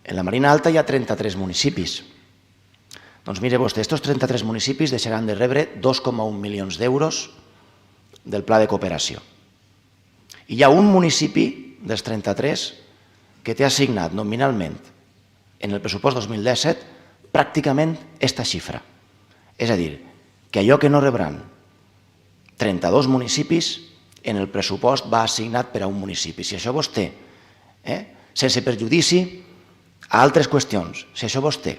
En la Marina Alta hi ha 33 municipis. Doncs mire vostè, aquests 33 municipis deixaran de rebre 2,1 milions d'euros del pla de cooperació. I hi ha un municipi dels 33 que té assignat nominalment en el pressupost 2017 pràcticament aquesta xifra. És a dir, que allò que no rebran 32 municipis, en el pressupost va assignat per a un municipi. Si això vostè, sense perjudici a altres qüestions, si això a vostè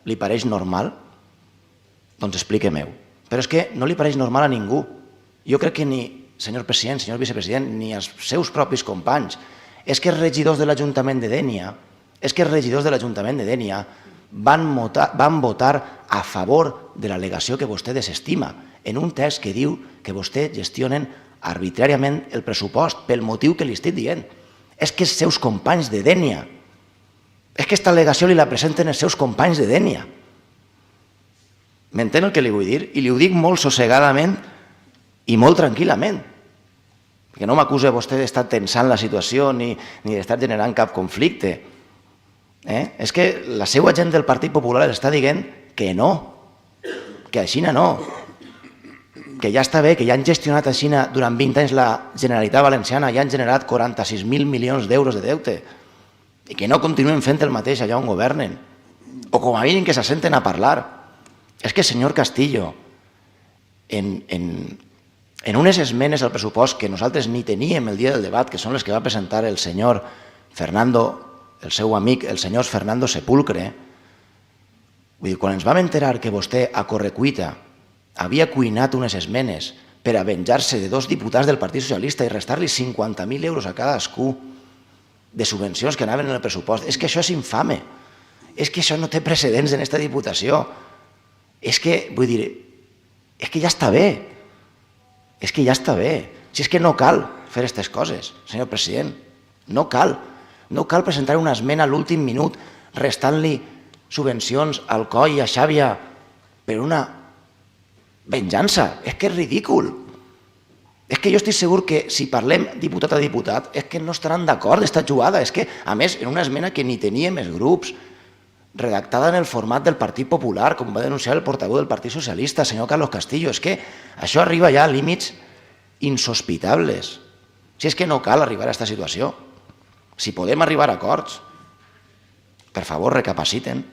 li pareix normal, doncs explique-m'ho. Però és que no li pareix normal a ningú. Jo crec que ni, senyor president, senyor vicepresident, ni als seus propis companys, és que els regidors de l'Ajuntament de Dénia, van votar a favor de l'al·legació que vostè desestima, en un text que diu que vostè gestionen arbitràriament el pressupost, pel motiu que li estic dient. És que els seus companys de Dénia, és que aquesta al·legació li la presenten els seus companys de Dénia. M'entén el que li vull dir? I li ho dic molt sossegadament i molt tranquil·lament, perquè no m'acusa vostè d'estar tensant la situació ni d'estar generant cap conflicte. És que la seva gent del Partit Popular està dient que no, que així no, que ja està bé, que ja han gestionat així durant 20 anys la Generalitat Valenciana, ja han generat 46.000 milions d'euros de deute i que no continuen fent el mateix allà on governen, o com a mínim que s'assenten a parlar. És que, senyor Castillo, en unes esmenes al pressupost que nosaltres ni teníem el dia del debat, que són les que va presentar el senyor Fernando, el seu amic, el senyor Fernando Sepulcre, vull dir, quan ens vam enterar que vostè a correcuita havia cuinat unes esmenes per a venjar-se de 2 diputats del Partit Socialista i restar-li 50.000 euros a cadascú de subvencions que anaven en el pressupost, és que això és infame, és que això no té precedents en aquesta Diputació, és que, vull dir, és que ja està bé, és que ja està bé, si és que no cal fer aquestes coses, senyor president, no cal presentar una esmena a l'últim minut restant-li subvencions al COI i a Xàbia per una venjança. És que és ridícul. És que jo estic segur que si parlem diputat a diputat és que no estaran d'acord d'esta jugada. És que, a més, en una esmena que ni teníem els grups, redactada en el format del Partit Popular, com va denunciar el portaveu del Partit Socialista, senyor Carlos Castillo, és que això arriba ja a límits insospitables. Si és que no cal arribar a aquesta situació. Si podem arribar a acords, per favor, recapaciten.